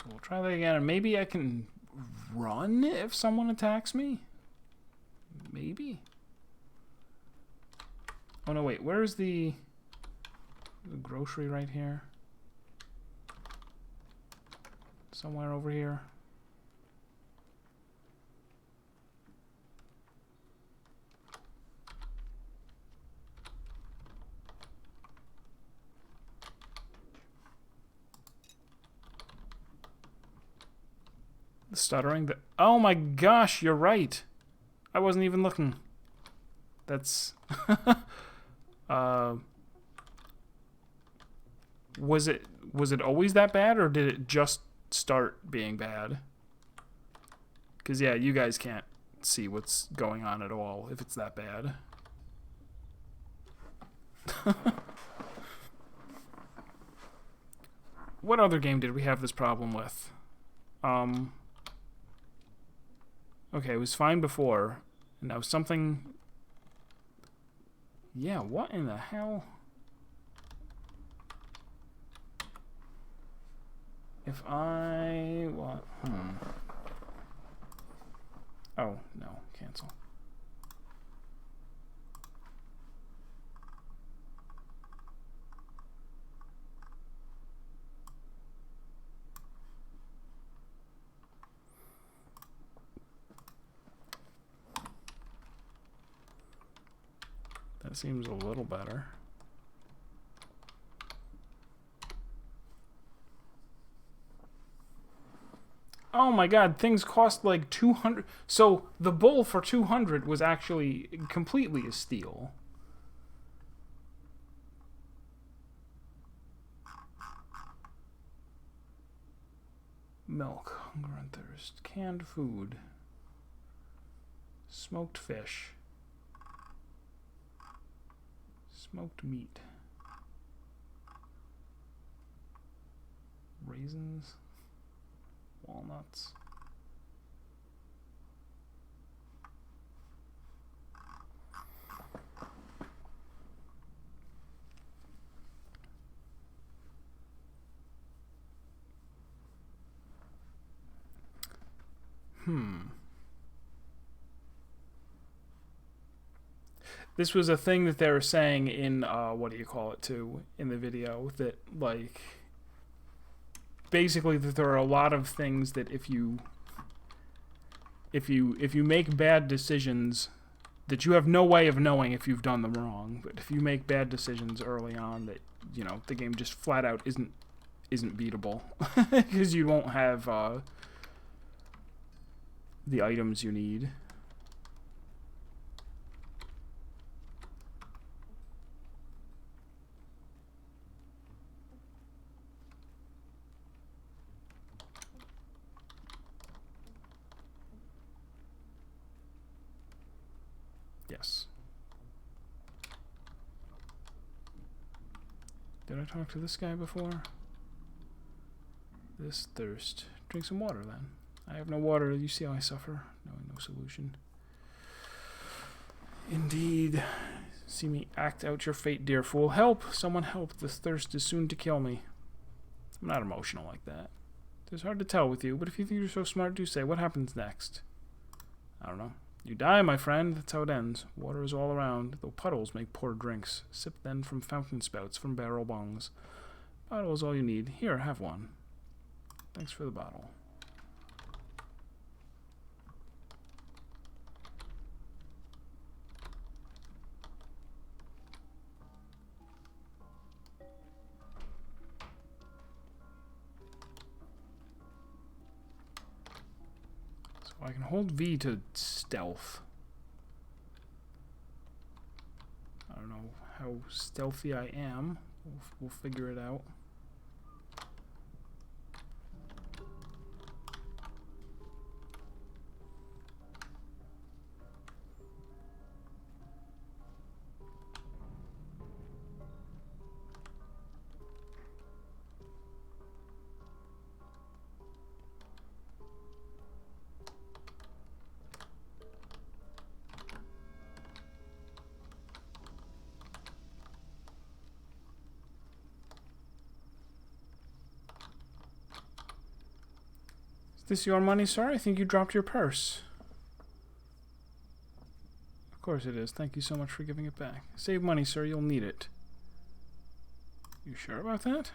So we'll try that again, and maybe I can run if someone attacks me? Maybe? Oh no, wait, where's the grocery right here? Somewhere over here. The stuttering. Oh my gosh, you're right. I wasn't even looking. That's... was it always that bad, or did it just start being bad? Because, yeah, you guys can't see what's going on at all if it's that bad. What other game did we have this problem with? Okay, it was fine before. And now something... Yeah, what in the hell? If I... What? Oh, no. Cancel. That seems a little better. Oh my god, things cost like 200. So the bowl for 200 was actually completely a steal. Milk, hunger and thirst, canned food, smoked fish, smoked meat, raisins, walnuts. This was a thing that they were saying in, what do you call it, too, in the video, that, like, basically that there are a lot of things that if you make bad decisions, that you have no way of knowing if you've done them wrong, but if you make bad decisions early on, that, you know, the game just flat out isn't beatable, because you won't have, the items you need. Yes. Did I talk to this guy before? This thirst. Drink some water, then. I have no water. You see how I suffer? No solution. Indeed. See me act out your fate, dear fool. Help! Someone help. This thirst is soon to kill me. I'm not emotional like that. It's hard to tell with you, but if you think you're so smart, do say, what happens next? I don't know. You die, my friend. That's how it ends. Water is all around, though puddles make poor drinks. Sip then from fountain spouts, from barrel bungs. Bottle is all you need. Here, have one. Thanks for the bottle. I can hold V to stealth. I don't know how stealthy I am. We'll figure it out. this your money, sir? I think you dropped your purse. Of course it is. Thank you so much for giving it back. Save money, sir. You'll need it. You sure about that?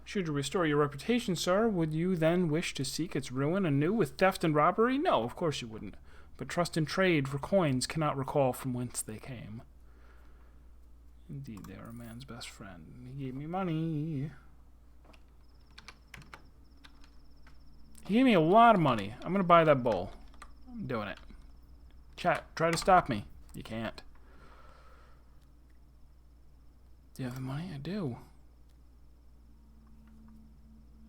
Should you restore your reputation, sir, would you then wish to seek its ruin anew with theft and robbery? No, of course you wouldn't. But trust in trade for coins cannot recall from whence they came. Indeed, they are a man's best friend. He gave me money. He gave me a lot of money. I'm going to buy that bull. I'm doing it. Chat, try to stop me. You can't. Do you have the money? I do.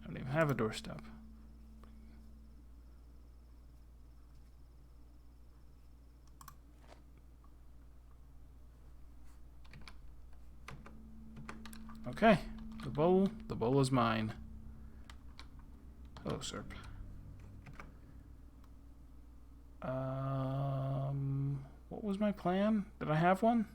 I don't even have a doorstep. Okay. The bull is mine. Hello, Serp. What was my plan? Did I have one?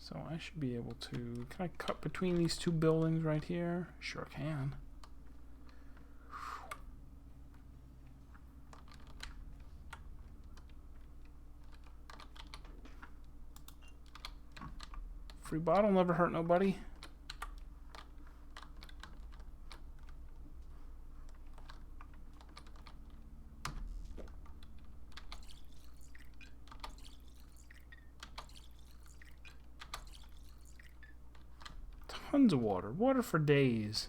So I should be able to... Can I cut between these two buildings right here? Sure can. Free bottle never hurt nobody. Tons of water. Water for days.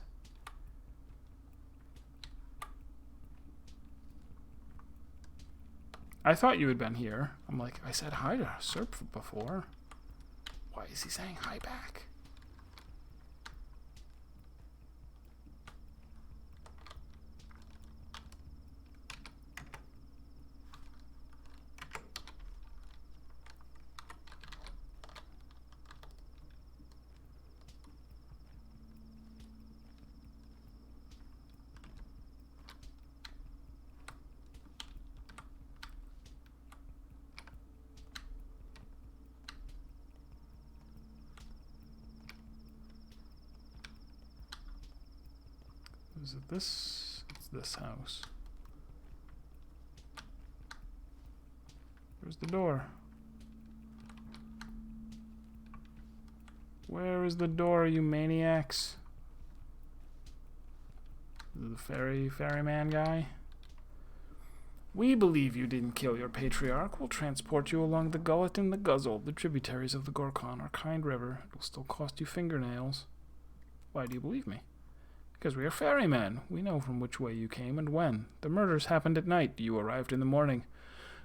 I thought you had been here. I'm like, I said hi to Serp before. Why is he saying hi back? Is it this? It's this house. Where's the door? Where is the door, you maniacs? The ferryman guy? We believe you didn't kill your patriarch. We'll transport you along the Gullet and the Guzzle, the tributaries of the Gorkon, our kind river. It will still cost you fingernails. Why do you believe me? Because we are ferrymen. We know from which way you came and when. The murders happened at night. You arrived in the morning.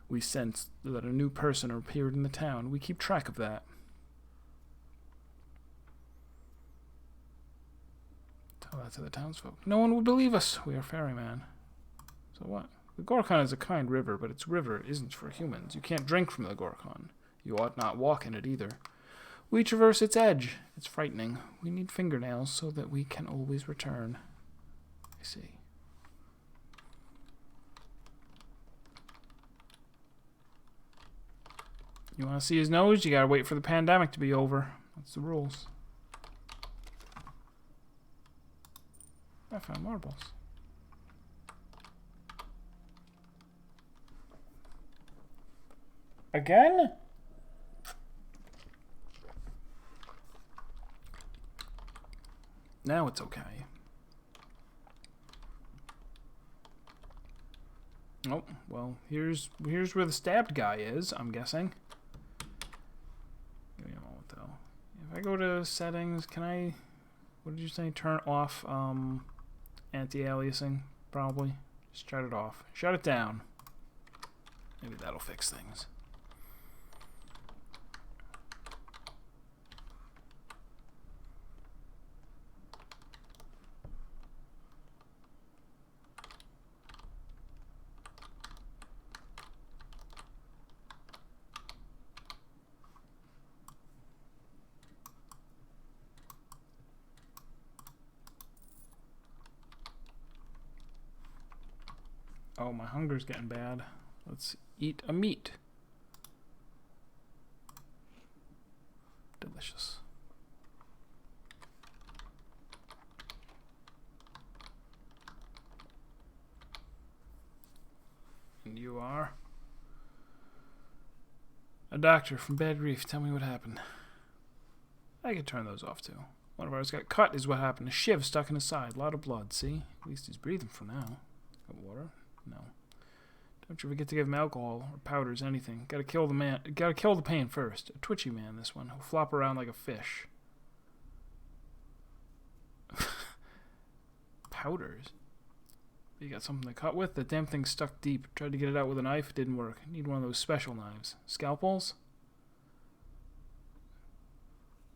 We sensed that a new person appeared in the town. We keep track of that. Tell that to the townsfolk. No one would believe us. We are ferrymen. So what? The Gorkon is a kind river, but its river isn't for humans. You can't drink from the Gorkon. You ought not walk in it either. We traverse its edge. It's frightening. We need fingernails so that we can always return. I see. You want to see his nose? You gotta wait for the pandemic to be over. That's the rules. I found marbles. Again? Now it's okay. Oh, well, here's where the stabbed guy is, I'm guessing. Give me a moment, though. If I go to settings, can I... What did you say? Turn off anti-aliasing, probably. Just shut it off. Shut it down. Maybe that'll fix things. Oh, my hunger's getting bad. Let's eat a meat. Delicious. And you are? A doctor from Bad Grief. Tell me what happened. I could turn those off too. One of ours got cut is what happened. A shiv stuck in his side. A lot of blood, see? At least he's breathing for now. Got water? No. Don't you forget to give him alcohol or powders, anything. Gotta kill the man. Gotta kill the pain first. A twitchy man, this one. He'll flop around like a fish. Powders? You got something to cut with? The damn thing's stuck deep. Tried to get it out with a knife. Didn't work. Need one of those special knives. Scalpels?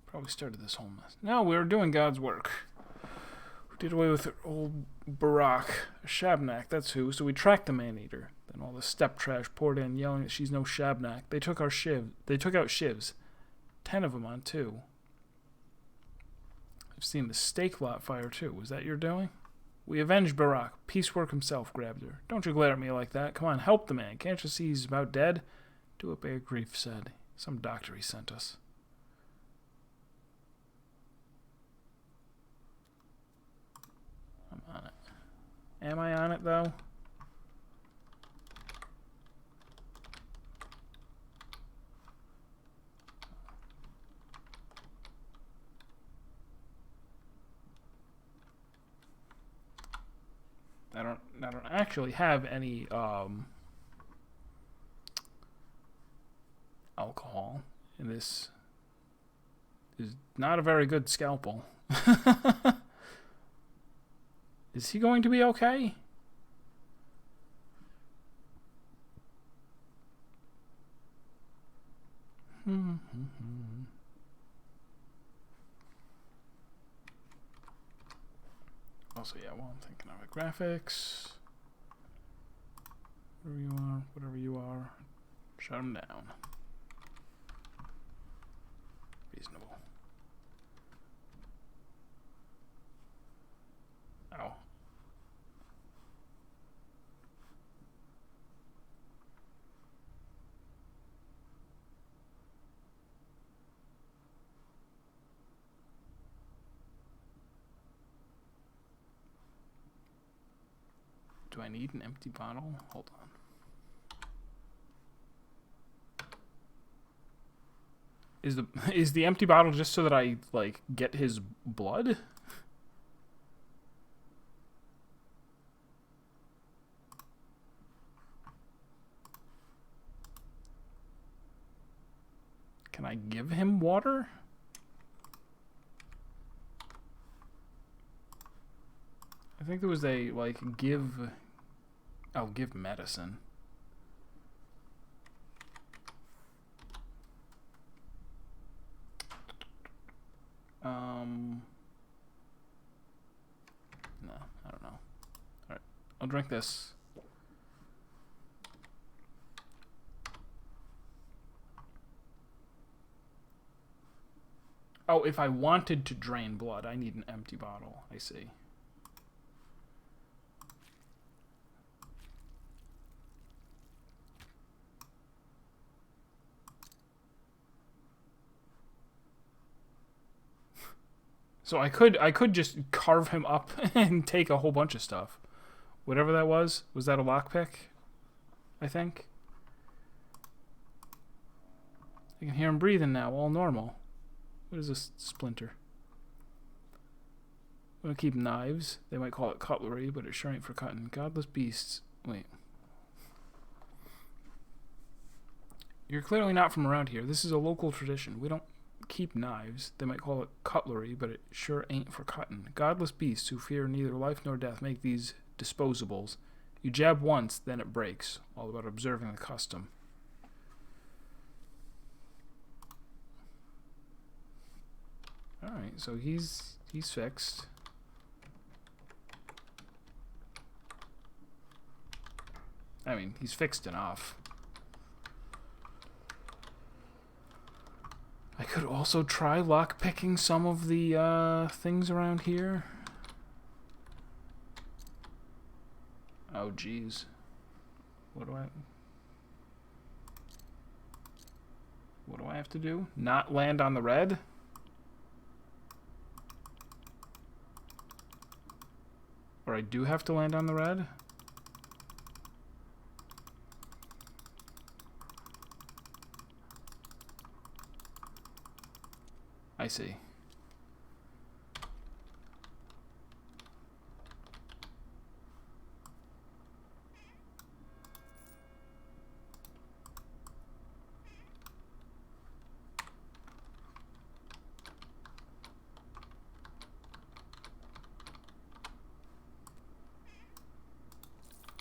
Probably started this whole mess. No, we were doing God's work. We did away with old Barak. Shabnak, that's who. So we tracked the man-eater. Then all the step trash poured in, yelling that she's no Shabnak. They took our shiv. They took out shivs. 10 of them on 2. I've seen the steak lot fire too. Was that your doing? We avenged Barak. Piecework himself grabbed her. Don't you glare at me like that. Come on, help the man. Can't you see he's about dead? Do what Bad Grief said. Some doctor he sent us. I'm on it. Am I on it, though? I don't actually have any alcohol in this. Is not a very good scalpel. Is he going to be okay? Also, yeah, well, I'm thinking of it. Graphics. Whatever you are, shut them down. Reasonable. Ow. Do I need an empty bottle? Hold on. Is the empty bottle just so that I like get his blood? Can I give him water? I think there was a like give. Oh, give medicine. No, I don't know. Alright, I'll drink this. Oh, if I wanted to drain blood, I need an empty bottle. I see. So I could just carve him up and take a whole bunch of stuff. Whatever that was that a lockpick? I think. I can hear him breathing now, all normal. What is this splinter? I'm gonna keep knives. They might call it cutlery, but it sure ain't for cutting. Godless beasts. Wait. You're clearly not from around here. This is a local tradition. We don't keep knives. They might call it cutlery, but it sure ain't for cutting. Godless beasts who fear neither life nor death make these disposables. You jab once, then it breaks. All about observing the custom. Alright, so he's fixed. I mean, he's fixed enough. I could also try lockpicking some of the things around here. Oh, geez. What do I have to do? Not land on the red? Or I do have to land on the red? I see.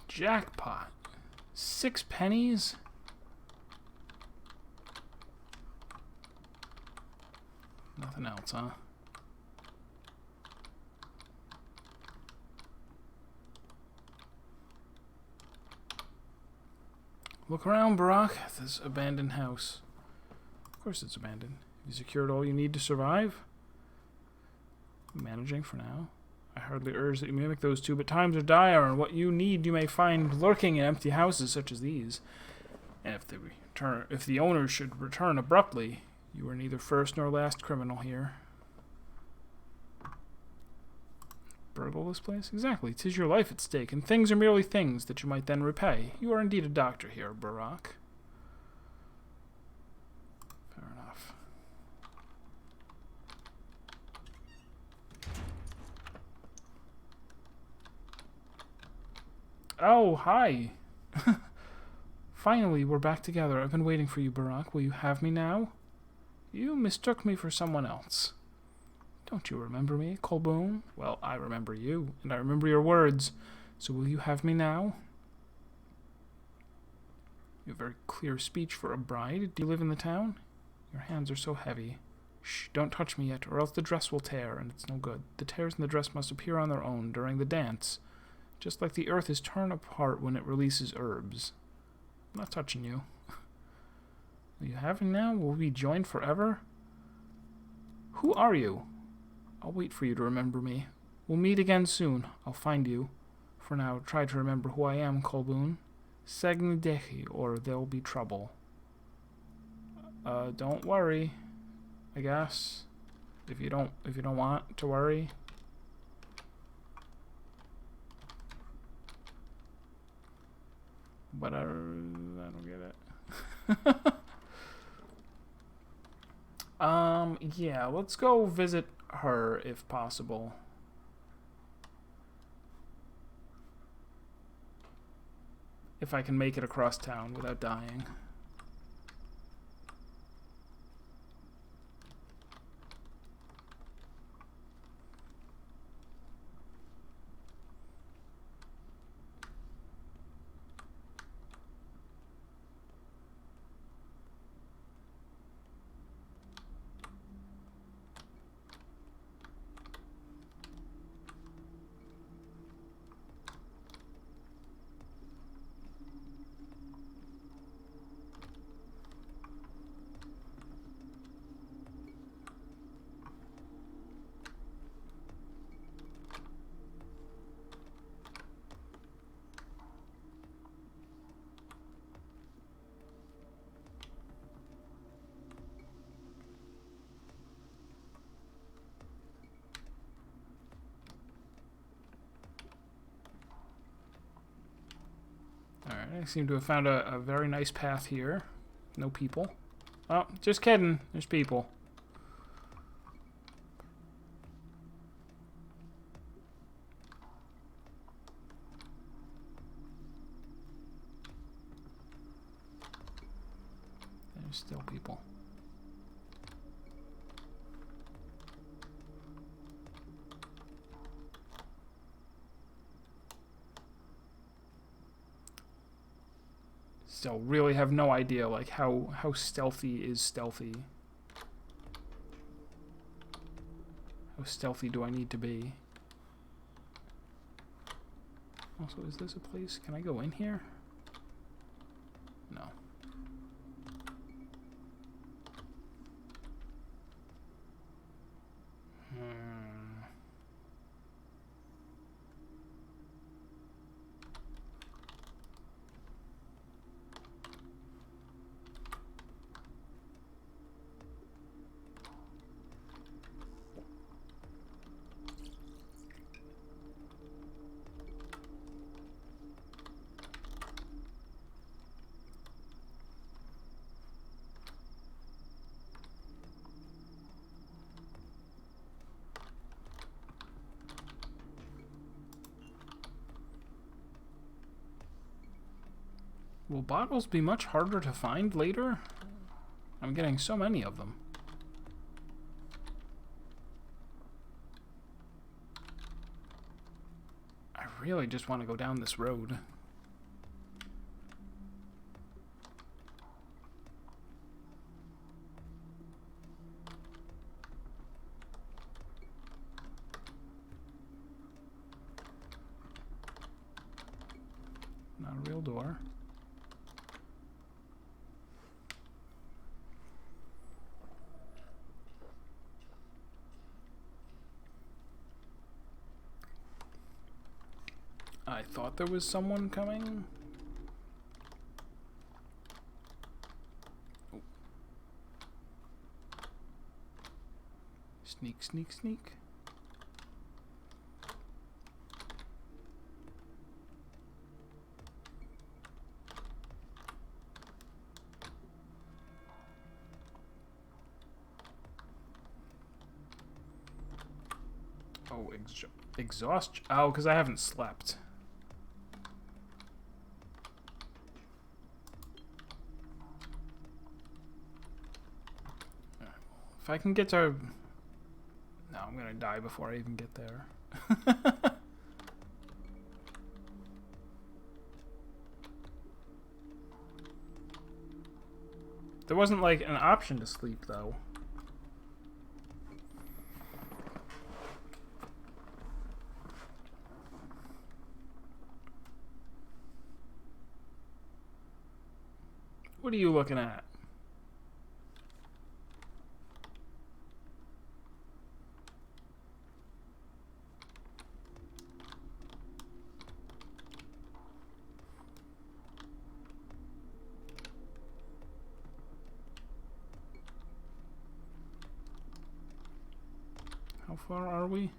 Jackpot. 6 pennies? Nothing else, huh? Look around, Barack. This abandoned house. Of course it's abandoned. Have you secured all you need to survive? Managing for now. I hardly urge that you mimic those two, but times are dire, and what you need you may find lurking in empty houses such as these. And if the owners should return abruptly, you are neither first nor last criminal here. Burgle this place? Exactly. 'Tis your life at stake, and things are merely things that you might then repay. You are indeed a doctor here, Barack. Fair enough. Oh, hi. Finally, we're back together. I've been waiting for you, Barack. Will you have me now? You mistook me for someone else. Don't you remember me, Colboon? Well, I remember you, and I remember your words. So will you have me now? You have very clear speech for a bride. Do you live in the town? Your hands are so heavy. Shh, don't touch me yet, or else the dress will tear, and it's no good. The tears in the dress must appear on their own during the dance, just like the earth is torn apart when it releases herbs. I'm not touching you. Will you have me now? Will we be joined forever? Who are you? I'll wait for you to remember me. We'll meet again soon. I'll find you. For now, try to remember who I am, Colboon. Segnidechi, or there'll be trouble. Don't worry. I guess. If you don't want to worry. But I don't get it. Yeah, let's go visit her if possible. If I can make it across town without dying. Alright, I seem to have found a very nice path here. No people. Oh, just kidding. There's people. There's still people. Still really have no idea like how stealthy is stealthy. How stealthy do I need to be? Also, is this a place? Can I go in here? No. Will bottles be much harder to find later? I'm getting so many of them. I really just want to go down this road. Not a real door. I thought there was someone coming. Oh. Sneak, sneak, sneak. Oh, exhaust. Oh, because I haven't slept. If I can get to... No, I'm gonna die before I even get there. There wasn't, like, an option to sleep, though. What are you looking at? How far are we?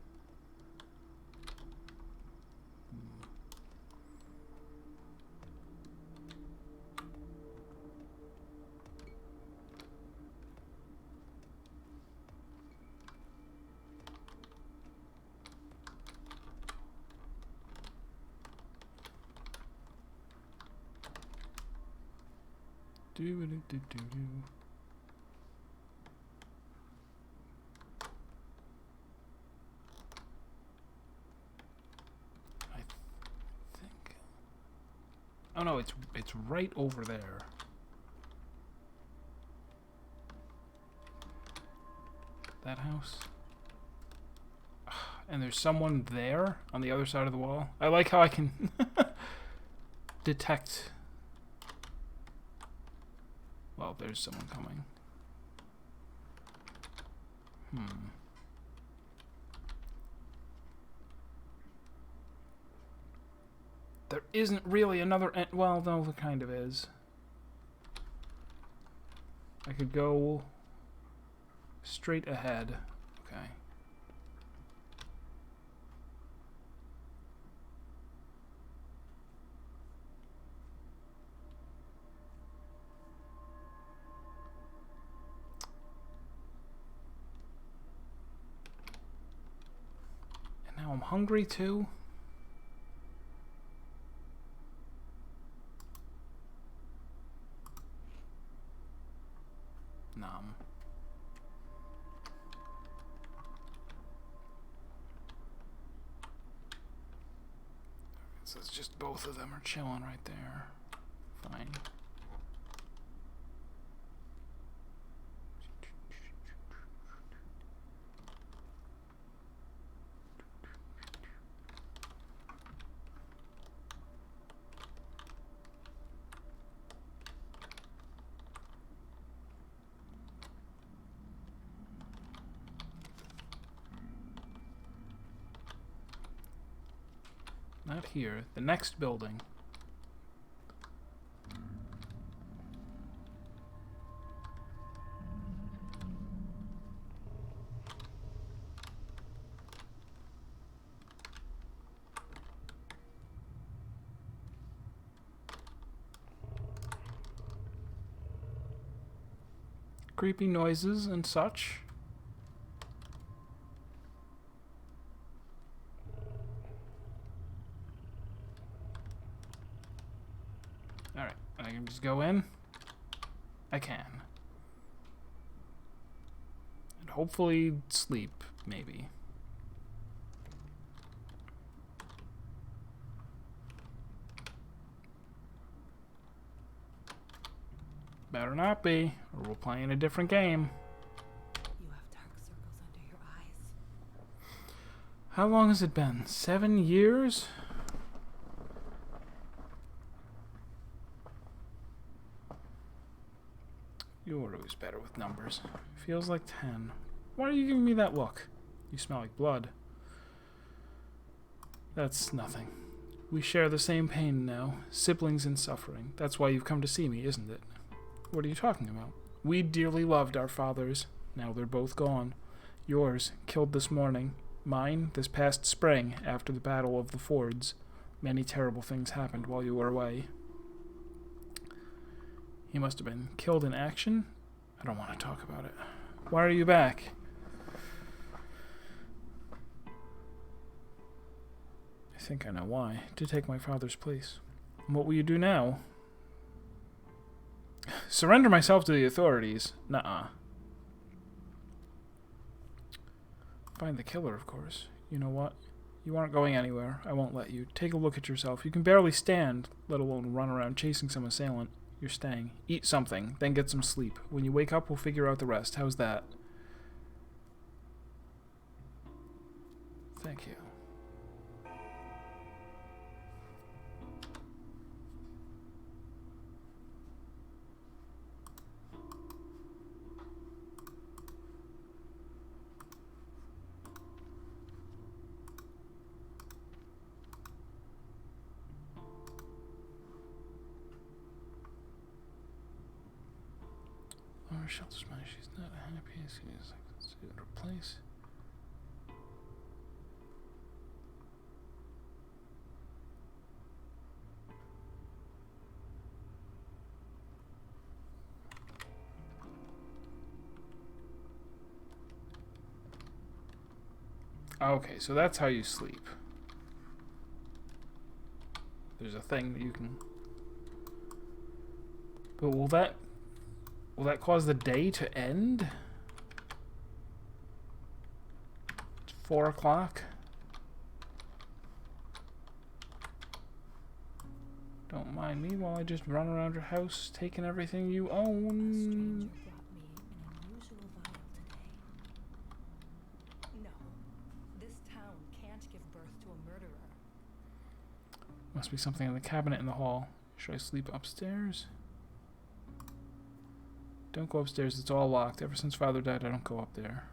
Do-do-do-do-do. I think. Oh no, it's right over there. That house. And there's someone there on the other side of the wall. I like how I can detect. Well, there's someone coming. There isn't really another well, no, there kind of is. I could go straight ahead. Okay. And now I'm hungry too. Nom. So it's just both of them are chilling right there. Fine. Not here. The next building. Creepy noises and such. can just go in. I can. And hopefully sleep, maybe. Better not be, or we'll play in a different game. You have dark circles under your eyes. How long has it been? 7 years? You're always better with numbers. Feels like 10. Why are you giving me that look? You smell like blood. That's nothing. We share the same pain now. Siblings in suffering. That's why you've come to see me, isn't it? What are you talking about? We dearly loved our fathers. Now they're both gone. Yours, killed this morning. Mine, this past spring, after the Battle of the Fords. Many terrible things happened while you were away. He must have been killed in action? I don't want to talk about it. Why are you back? I think I know why. To take my father's place. And what will you do now? Surrender myself to the authorities. Nuh-uh. Find the killer, of course. You know what? You aren't going anywhere. I won't let you. Take a look at yourself. You can barely stand, let alone run around chasing some assailant. You're staying. Eat something, then get some sleep. When you wake up, we'll figure out the rest. How's that? Thank you. Shelter's money. She's not happy. She's like, let's see her place. Okay, so that's how you sleep. There's a thing that you can. But will that cause the day to end? It's 4 o'clock. Don't mind me while I just run around your house taking everything you own. Must be something in the cabinet in the hall. Should I sleep upstairs? Don't go upstairs, it's all locked. Ever since Father died, I don't go up there.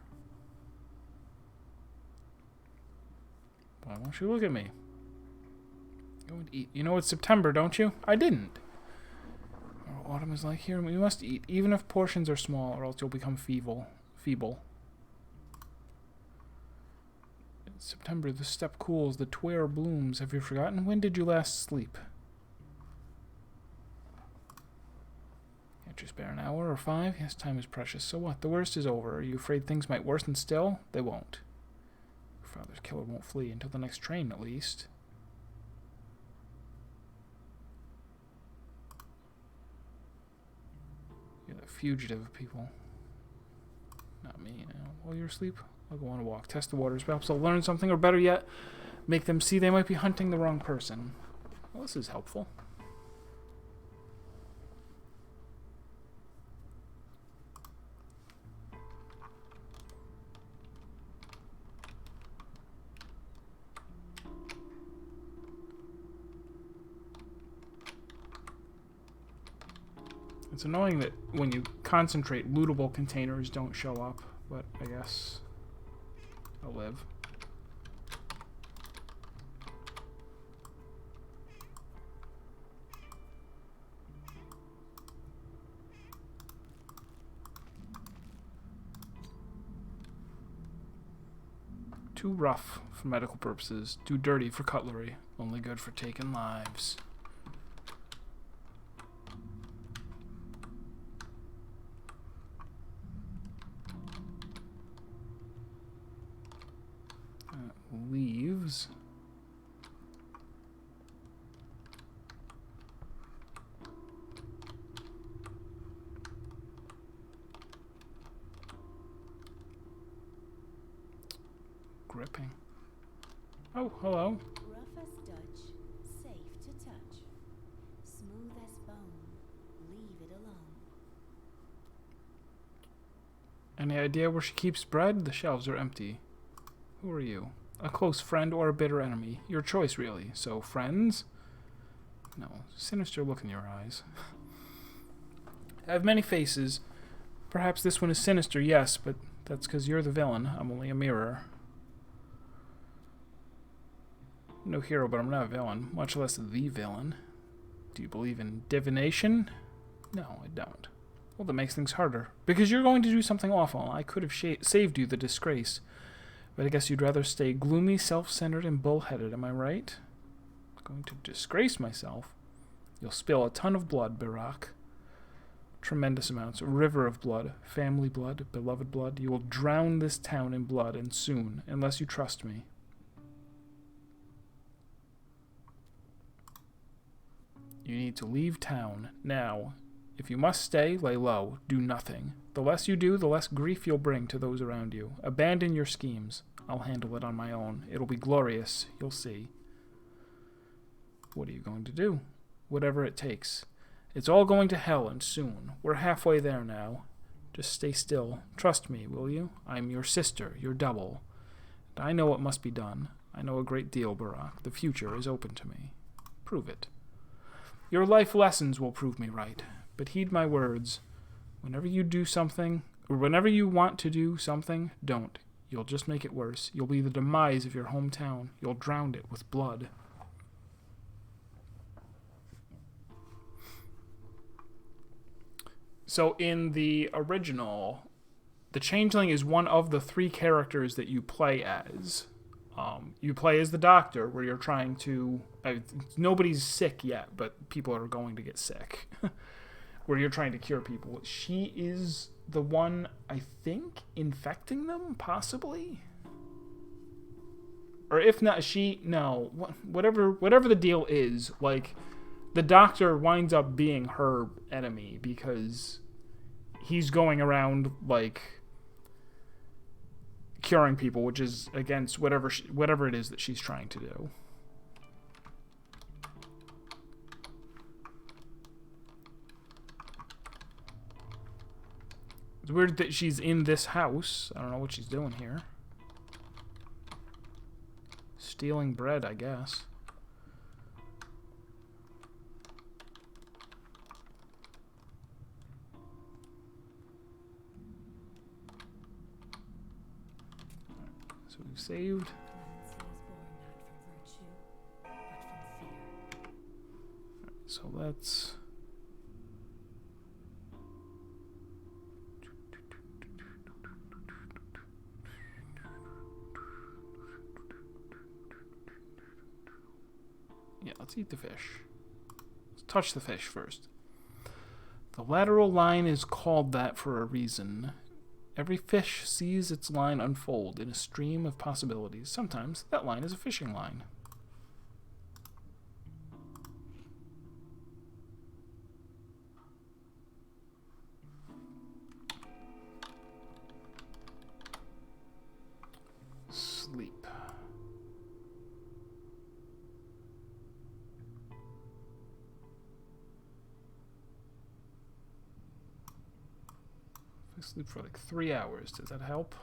Why won't you look at me? Go and eat. You know it's September, don't you? I didn't. Oh, autumn is like here. We must eat, even if portions are small, or else you'll become feeble. It's September, the steppe cools, the twere blooms. Have you forgotten? When did you last sleep? Can't you spare an hour or 5? Yes, time is precious. So what? The worst is over. Are you afraid things might worsen still? They won't. Your father's killer won't flee until the next train, at least. You're the fugitive people. Not me, you know. While you're asleep, I'll go on a walk. Test the waters. Perhaps I'll learn something, or better yet, make them see they might be hunting the wrong person. Well, this is helpful. It's annoying that when you concentrate, lootable containers don't show up, but I guess I'll live. Too rough for medical purposes, too dirty for cutlery, only good for taking lives. Leaves. Oh, hello. Rough as Dutch, safe to touch. Smooth as bone, leave it alone. Any idea where she keeps bread? The shelves are empty. Who are you? A close friend or a bitter enemy? Your choice, really. So, friends? No. Sinister look in your eyes. I have many faces. Perhaps this one is sinister, yes, but that's because you're the villain. I'm only a mirror. No hero, but I'm not a villain, much less the villain. Do you believe in divination? No, I don't. Well, that makes things harder. Because you're going to do something awful. I could have saved you the disgrace. But I guess you'd rather stay gloomy, self-centered, and bullheaded, am I right? I'm going to disgrace myself. You'll spill a ton of blood, Barack. Tremendous amounts. A river of blood. Family blood. Beloved blood. You will drown this town in blood, and soon, unless you trust me. You need to leave town, now. If you must stay, lay low. Do nothing. The less you do, the less grief you'll bring to those around you. Abandon your schemes. I'll handle it on my own. It'll be glorious. You'll see. What are you going to do? Whatever it takes. It's all going to hell, and soon. We're halfway there now. Just stay still. Trust me, will you? I'm your sister, your double. And I know what must be done. I know a great deal, Barack. The future is open to me. Prove it. Your life lessons will prove me right. But heed my words. Whenever you do something, or whenever you want to do something, don't. You'll just make it worse. You'll be the demise of your hometown. You'll drown it with blood. So in the original, the Changeling is one of the 3 characters that you play as. You play as the Doctor, where you're trying to... nobody's sick yet, but people are going to get sick. Where you're trying to cure people. She is the one, I think, infecting them, possibly? Or if not, no. Whatever the deal is, like, the Doctor winds up being her enemy because he's going around, like, curing people, which is against whatever it is that she's trying to do. It's weird that she's in this house. I don't know what she's doing here. Stealing bread, I guess. So we've saved. So let's... yeah, let's eat the fish. Let's touch the fish first. The lateral line is called that for a reason. Every fish sees its line unfold in a stream of possibilities. Sometimes that line is a fishing line. Sleep. I sleep for like 3 hours. Does that help?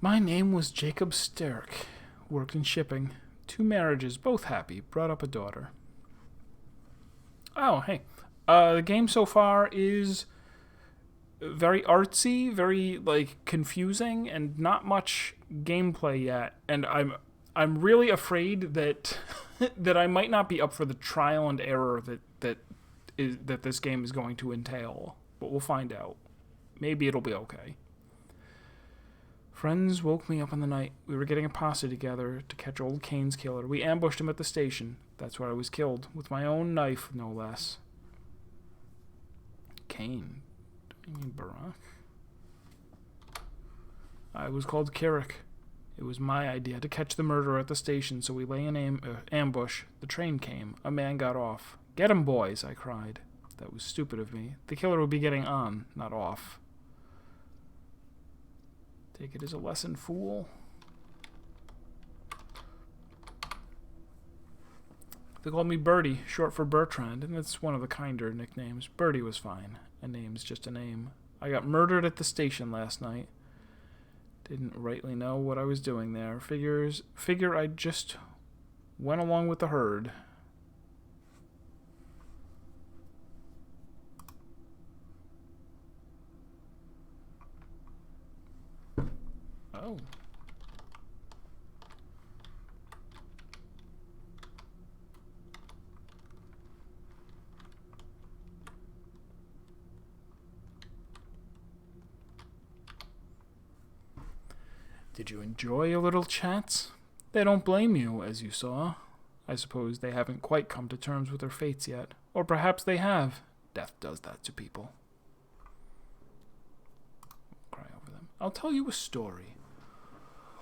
My name was Jacob Sterrick. Worked in shipping. 2 marriages, both happy. Brought up a daughter. Oh, hey. The game so far is very artsy, very like confusing, and not much gameplay yet. And I'm really afraid that that I might not be up for the trial and error that this game is going to entail. But we'll find out. Maybe it'll be okay. Friends woke me up in the night. We were getting a posse together to catch old Kane's killer. We ambushed him at the station. That's where I was killed. With my own knife, no less. Kane. Do you mean Barack? I was called Carrick. It was my idea to catch the murderer at the station, so we lay in ambush. The train came. A man got off. "Get him, boys," I cried. That was stupid of me. The killer would be getting on, not off. Take it as a lesson, fool. They called me Bertie, short for Bertrand, and that's one of the kinder nicknames. Bertie was fine. A name's just a name. I got murdered at the station last night. Didn't rightly know what I was doing there. Figure I just went along with the herd. Oh. Did you enjoy a little chats? They don't blame you, as you saw. I suppose they haven't quite come to terms with their fates yet. Or perhaps they have. Death does that to people. Cry over them. I'll tell you a story.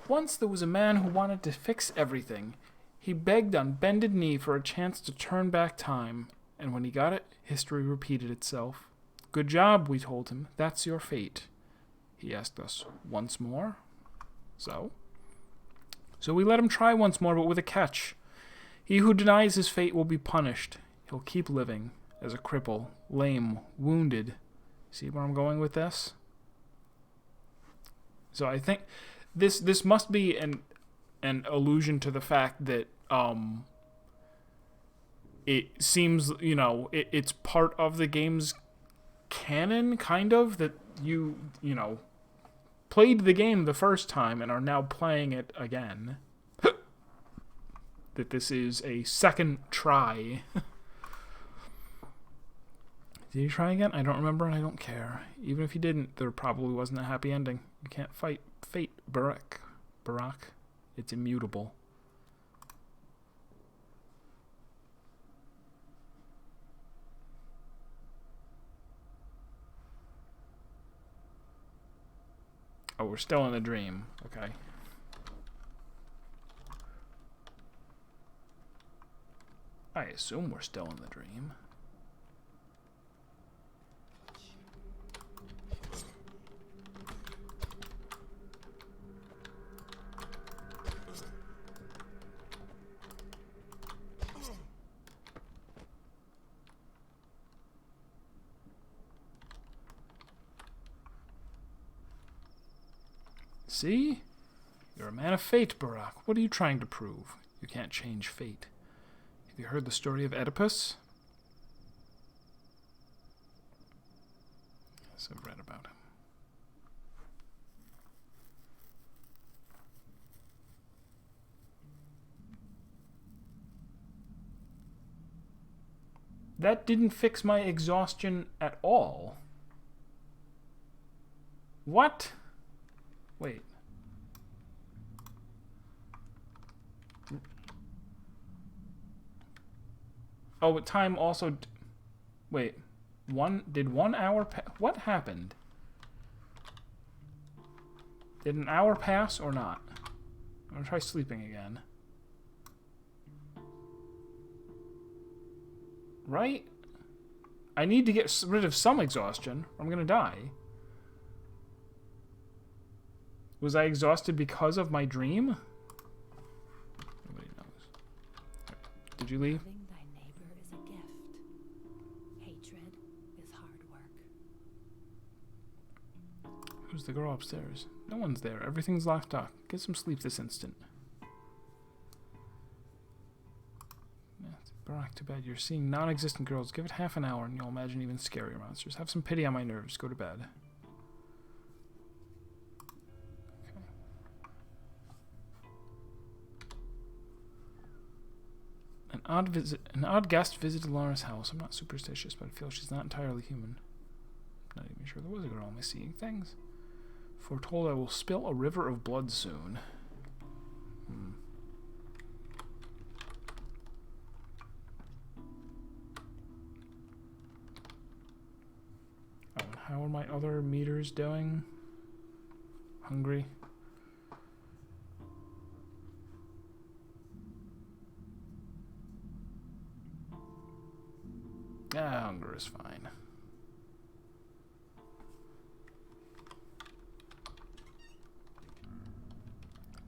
Once there was a man who wanted to fix everything. He begged on bended knee for a chance to turn back time, and when he got it, history repeated itself. Good job, we told him. That's your fate. He asked us once more. So we let him try once more, but with a catch. He who denies his fate will be punished. He'll keep living as a cripple, lame, wounded. See where I'm going with this? So I think this must be an allusion to the fact that it seems, it's part of the game's canon, kind of, that you played the game the first time and are now playing it again. That this is a second try. Did you try again? I don't remember and I don't care. Even if you didn't, there probably wasn't a happy ending. You can't fight fate, Barack. It's immutable. Oh, we're still in the dream. Okay. I assume we're still in the dream. See? You're a man of fate, Barack. What are you trying to prove? You can't change fate. Have you heard the story of Oedipus? Yes, I've read about him. That didn't fix my exhaustion at all. What? Wait. Oh, but time also... Wait. Did 1 hour what happened? Did an hour pass or not? I'm gonna try sleeping again. Right? I need to get rid of some exhaustion, or I'm gonna die. Was I exhausted because of my dream? Nobody knows. Did you leave? Loving thy neighbor is a gift. Hatred is hard work. Who's the girl upstairs? No one's there. Everything's locked up. Get some sleep this instant. Barack, too bad. You're seeing non-existent girls. Give it half an hour and you'll imagine even scarier monsters. Have some pity on my nerves. Go to bed. Okay. An odd guest visited Laura's house. I'm not superstitious, but I feel she's not entirely human. Not even sure there was a girl. Am I seeing things? Foretold I will spill a river of blood soon. Oh, and how are my other meters doing? Hungry. hunger is fine.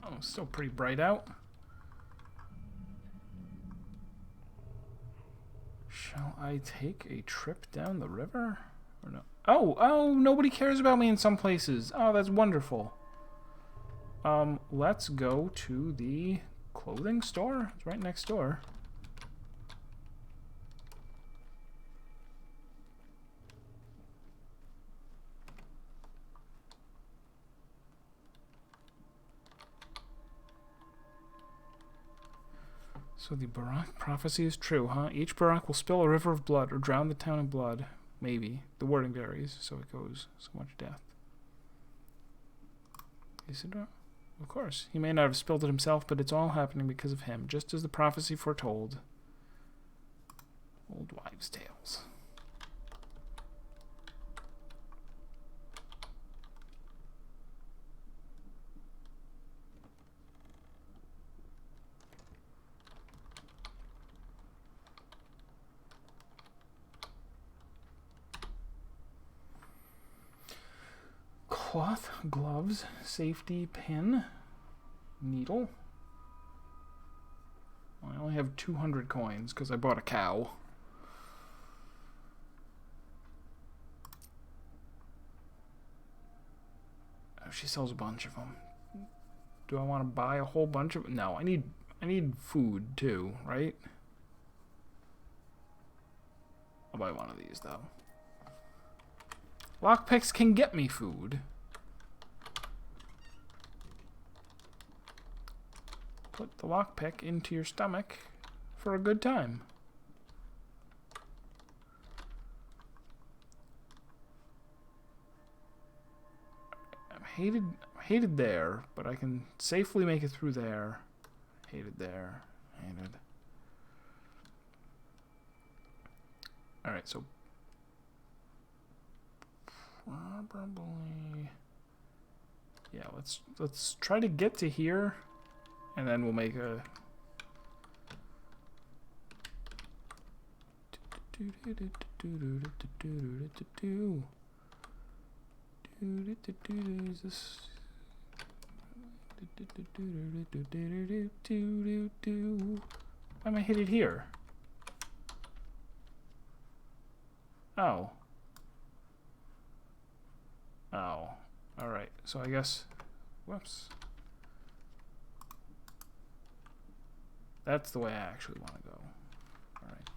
Oh, still pretty bright out. Shall I take a trip down the river? Or no? Oh, nobody cares about me in some places. Oh, that's wonderful. Let's go to the clothing store. It's right next door. So the Barak prophecy is true, huh? Each Barak will spill a river of blood or drown the town in blood. Maybe. The wording varies, so it goes so much death. Isidore? Of course. He may not have spilled it himself, but it's all happening because of him, just as the prophecy foretold. Old wives' tales. Cloth, gloves, safety pin, needle. Well, I only have 200 coins because I bought a cow. Oh, she sells a bunch of them. Do I want to buy a whole bunch of? No, I need food too, right? I'll buy one of these though. Lockpicks can get me food. Put the lockpick into your stomach for a good time. I'm hated there, but I can safely make it through there. Hated there. Hated. Alright, so probably, yeah, let's try to get to here, and then we'll make a is this why am I hit it here? Oh. Oh, alright. So I guess, whoops. That's the way I actually want to go. Alright.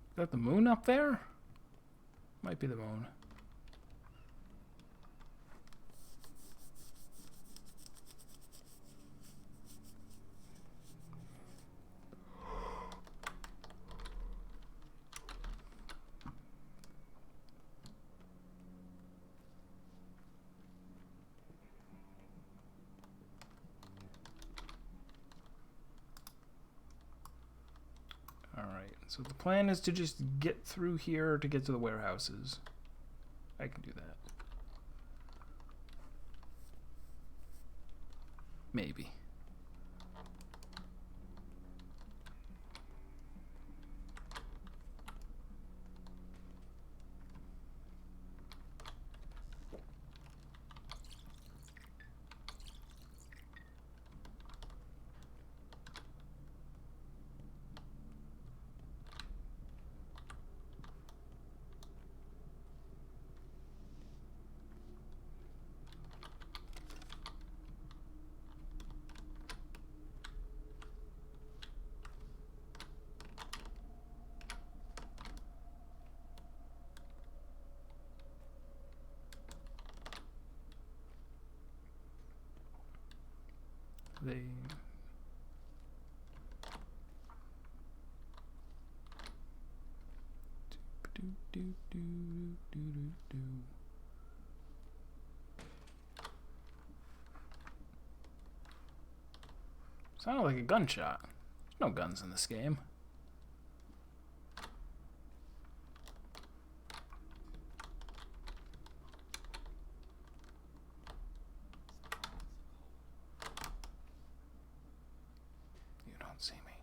Is that the moon up there? Might be the moon. So the plan is to just get through here to get to the warehouses. I can do that. Maybe. they... Sounded like a gunshot. There's no guns in this game. You don't see me.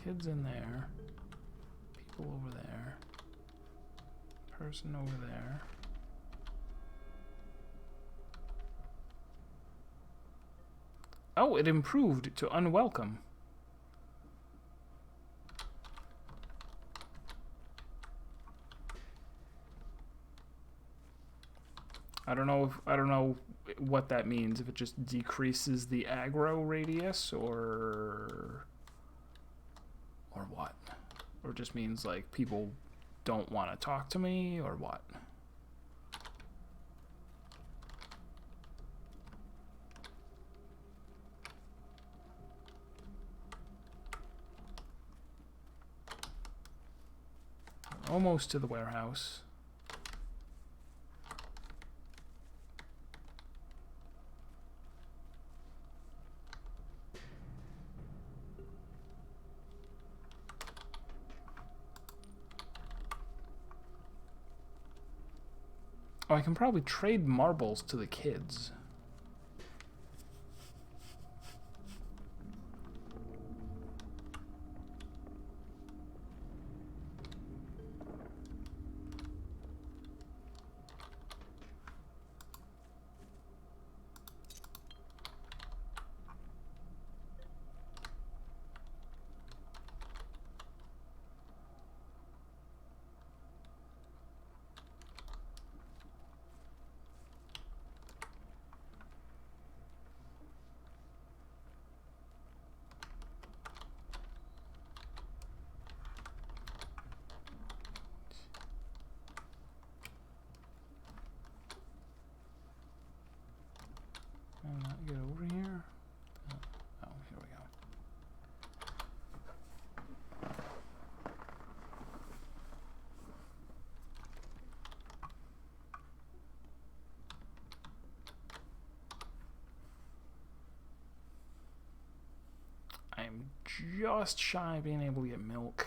Kids in there, people over there, person over there. Oh, it improved to unwelcome. I don't know what that means, if it just decreases the aggro radius or what? Or just means like people don't want to talk to me or what? Almost to the warehouse. Oh, I can probably trade marbles to the kids. Not get over here. Oh, here we go. I'm just shy of being able to get milk.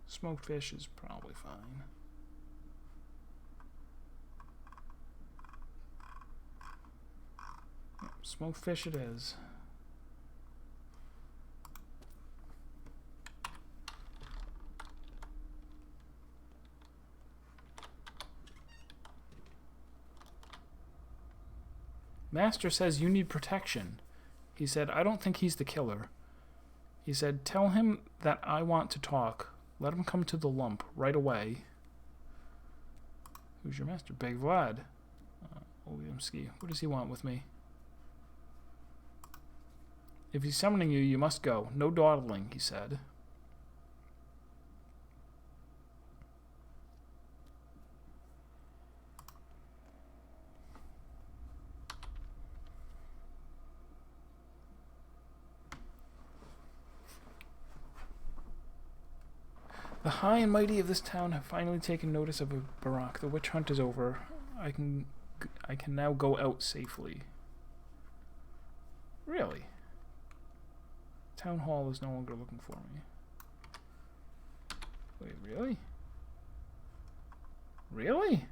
Smoked fish is probably fine. Smoked fish it is. Master says you need protection. He said, I don't think he's the killer. He said, tell him that I want to talk. Let him come to the lump right away. Who's your master? Big Vlad. Olimsky. What does he want with me? If he's summoning you, you must go. No dawdling, he said. The high and mighty of this town have finally taken notice of Barak. The witch hunt is over. I can now go out safely. Really? Town hall is no longer looking for me. Wait, really? Really?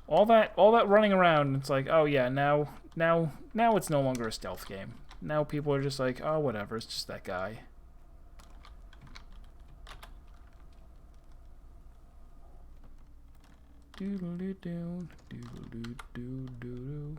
all that running around, it's like, oh yeah, now it's no longer a stealth game. Now people are just like, oh whatever, it's just that guy. Doodle doo doo, doodle doo doo doo.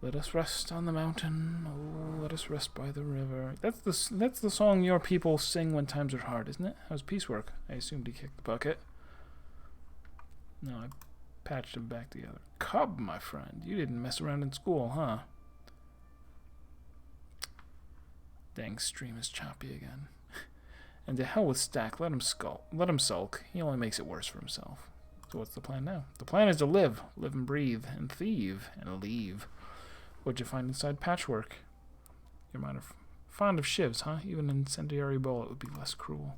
Let us rest on the mountain. Oh, let us rest by the river. That's the song your people sing when times are hard, isn't it? How's peace work? I assumed he kicked the bucket. No, I patched him back together. Cub, my friend, you didn't mess around in school, huh? Dang, stream is choppy again. And to hell with Stack. Let him sulk. He only makes it worse for himself. So what's the plan now? The plan is to live and breathe, and thieve, and leave. What'd you find inside Patchwork? You're fond of shivs, huh? Even an incendiary bullet would be less cruel.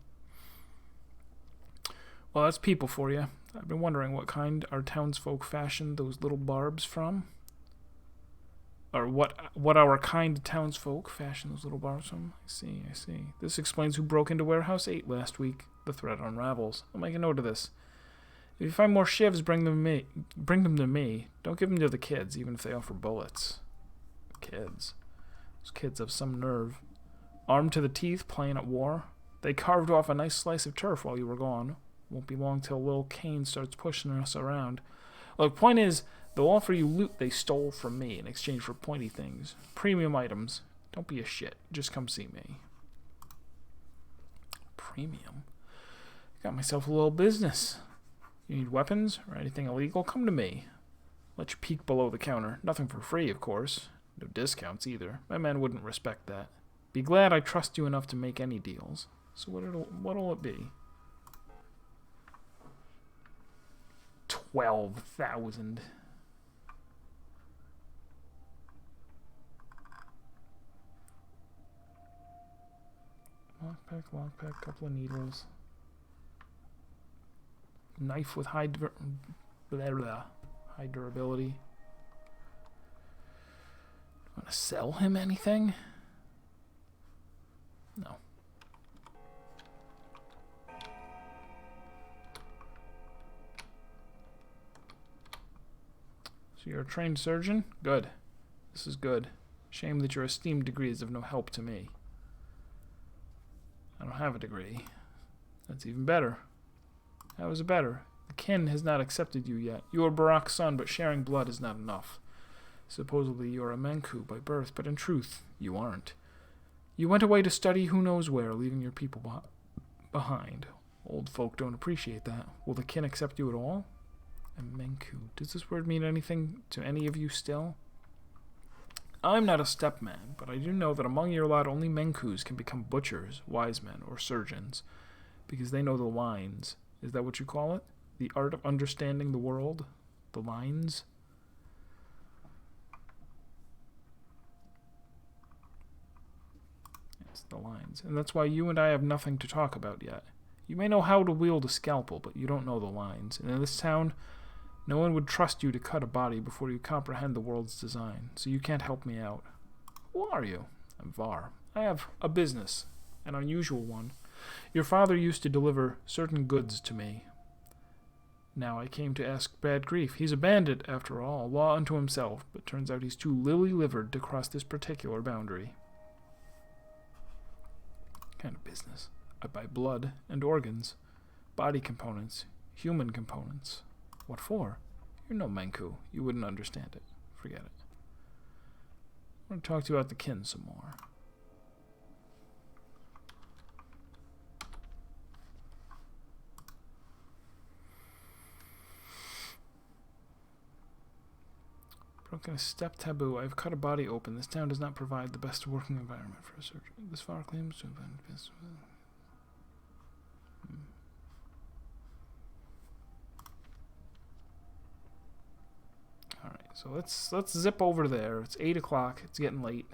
Well, that's people for you. I've been wondering what kind our townsfolk fashioned those little barbs from. Or what our kind townsfolk fashioned those little barbs from. I see. This explains who broke into Warehouse 8 last week. The threat unravels. I'll make a note of this. If you find more shivs, bring them to me. Don't give them to the kids, even if they offer bullets. Kids. Those kids have some nerve. Armed to the teeth, playing at war. They carved off a nice slice of turf while you were gone. Won't be long till Lil Kane starts pushing us around. Look, point is, they'll offer you loot they stole from me in exchange for pointy things. Premium items. Don't be a shit. Just come see me. Premium? Got myself a little business. You need weapons or anything illegal? Come to me. Let you peek below the counter. Nothing for free, of course. No discounts either. My men wouldn't respect that. Be glad I trust you enough to make any deals. So what'll it be? 12,000. Lockpick, couple of needles. Knife with high durability. Want to sell him anything? No. So you're a trained surgeon? Good. This is good. Shame that your esteemed degree is of no help to me. I don't have a degree. That's even better. How is it better? The kin has not accepted you yet. You are Barak's son, but sharing blood is not enough. Supposedly you are a Menku by birth, but in truth, you aren't. You went away to study who knows where, leaving your people behind. Old folk don't appreciate that. Will the kin accept you at all? A Menku. Does this word mean anything to any of you still? I'm not a stepman, but I do know that among your lot only Menkus can become butchers, wise men, or surgeons, because they know the lines. Is that what you call it? The art of understanding the world? The lines? Yes, the lines. And that's why you and I have nothing to talk about yet. You may know how to wield a scalpel, but you don't know the lines. And in this town, no one would trust you to cut a body before you comprehend the world's design, so you can't help me out. Who are you? I'm Var. I have a business, an unusual one. Your father used to deliver certain goods to me. Now I came to ask bad grief. He's a bandit, after all, a law unto himself, but turns out he's too lily-livered to cross this particular boundary. What kind of business? I buy blood and organs, body components, human components. What for? You're no Menku. You wouldn't understand it. Forget it. I want to talk to you about the kin some more. Broken a step taboo. I've cut a body open. This town does not provide the best working environment for a surgeon. This far claims to have been best. Alright, so let's zip over there. It's 8 o'clock. It's getting late.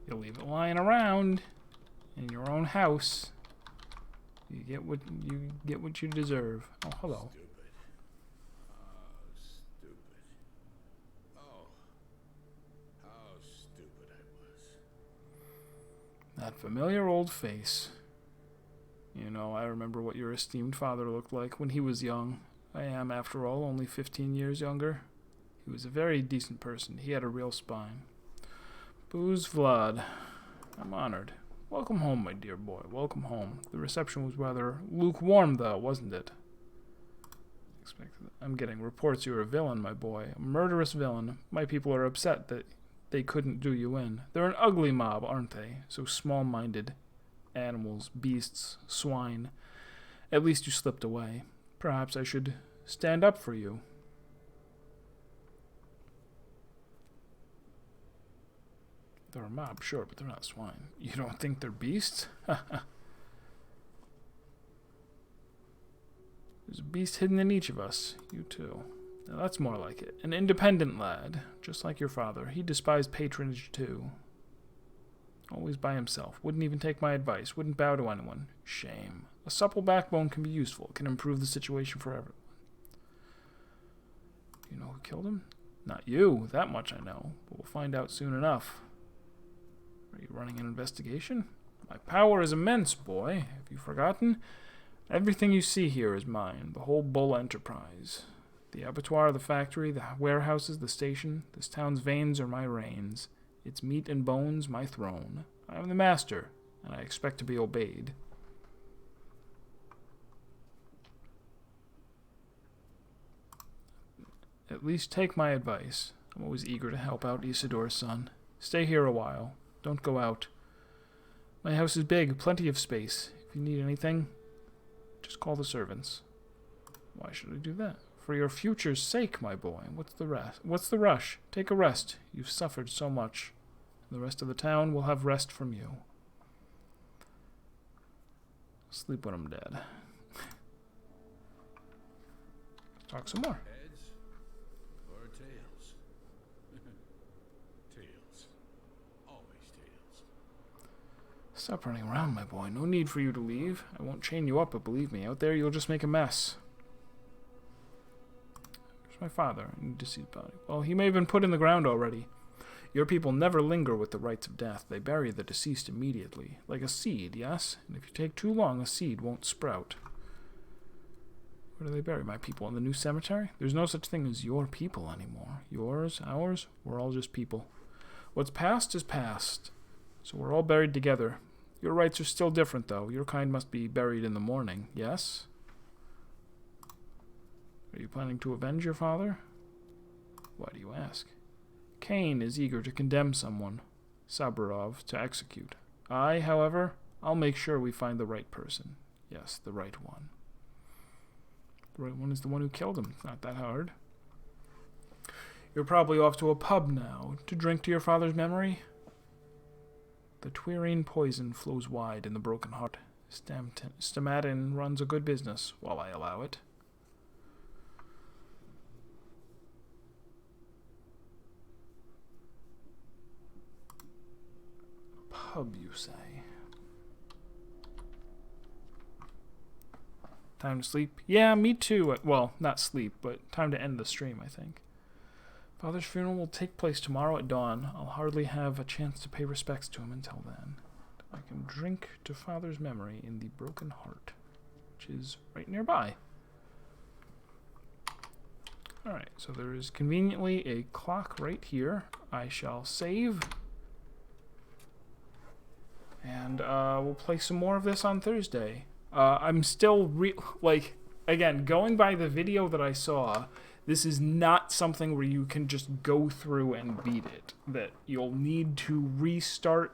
You leave it lying around in your own house. You get what you deserve. Oh, hello. Stupid. Oh, stupid. Oh, how stupid I was. That familiar old face. You know, I remember what your esteemed father looked like when he was young. I am, after all, only 15 years younger. He was a very decent person. He had a real spine. Booze Vlad. I'm honored. Welcome home, my dear boy. Welcome home. The reception was rather lukewarm, though, wasn't it? I'm getting reports you're a villain, my boy. A murderous villain. My people are upset that they couldn't do you in. They're an ugly mob, aren't they? So small-minded. Animals, beasts, swine. At least you slipped away. Perhaps I should stand up for you. They're a mob, sure, but they're not swine. You don't think they're beasts? There's a beast hidden in each of us. You too. Now that's more like it. An independent lad, just like your father. He despised patronage too. Always by himself. Wouldn't even take my advice. Wouldn't bow to anyone. Shame. A supple backbone can be useful. It can improve the situation for everyone. Do you know who killed him? Not you. That much I know. But we'll find out soon enough. Are you running an investigation? My power is immense, boy. Have you forgotten? Everything you see here is mine. The whole Bull enterprise. The abattoir, the factory, the warehouses, the station. This town's veins are my reins. Its meat and bones, my throne. I am the master, and I expect to be obeyed. At least take my advice. I'm always eager to help out Isidore's son. Stay here a while. Don't go out. My house is big, plenty of space. If you need anything, just call the servants. Why should I do that? For your future's sake, my boy. What's the rush? Take a rest. You've suffered so much. The rest of the town will have rest from you. Sleep when I'm dead. Talk some more. Heads or tails? Tails. Always tails. Stop running around, my boy. No need for you to leave. I won't chain you up, but believe me, out there you'll just make a mess. Where's my father? I need to see his body. Well, he may have been put in the ground already. Your people never linger with the rites of death. They bury the deceased immediately. Like a seed, yes? And if you take too long, a seed won't sprout. Where do they bury my people? In the new cemetery? There's no such thing as your people anymore. Yours, ours, we're all just people. What's past is past. So we're all buried together. Your rites are still different, though. Your kind must be buried in the morning, yes? Are you planning to avenge your father? Why do you ask? Cain is eager to condemn someone, Saburov, to execute. I, however, I'll make sure we find the right person. Yes, the right one. The right one is the one who killed him. It's not that hard. You're probably off to a pub now, to drink to your father's memory. The Twirine poison flows wide in the broken heart. Stamadin runs a good business, while I allow it. Pub, you say? Time to sleep? Yeah, me too. Well, not sleep, but time to end the stream, I think. Father's funeral will take place tomorrow at dawn. I'll hardly have a chance to pay respects to him until then. I can drink to Father's memory in the Broken Heart, which is right nearby. Alright, so there is conveniently a clock right here. I shall save. And we'll play some more of this on Thursday. I'm still, again, going by the video that I saw, this is not something where you can just go through and beat it. That you'll need to restart,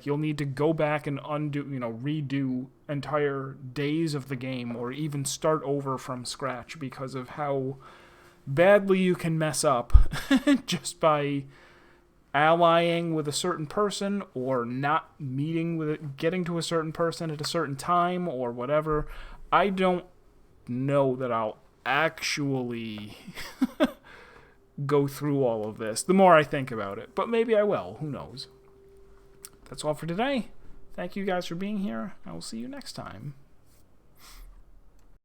you'll need to go back and redo entire days of the game, or even start over from scratch because of how badly you can mess up just by allying with a certain person, or not getting to a certain person at a certain time, or whatever. I don't know that I'll actually go through all of this the more I think about it, but maybe I will. Who knows? that's all for today. Thank you guys for being here. I will see you next time.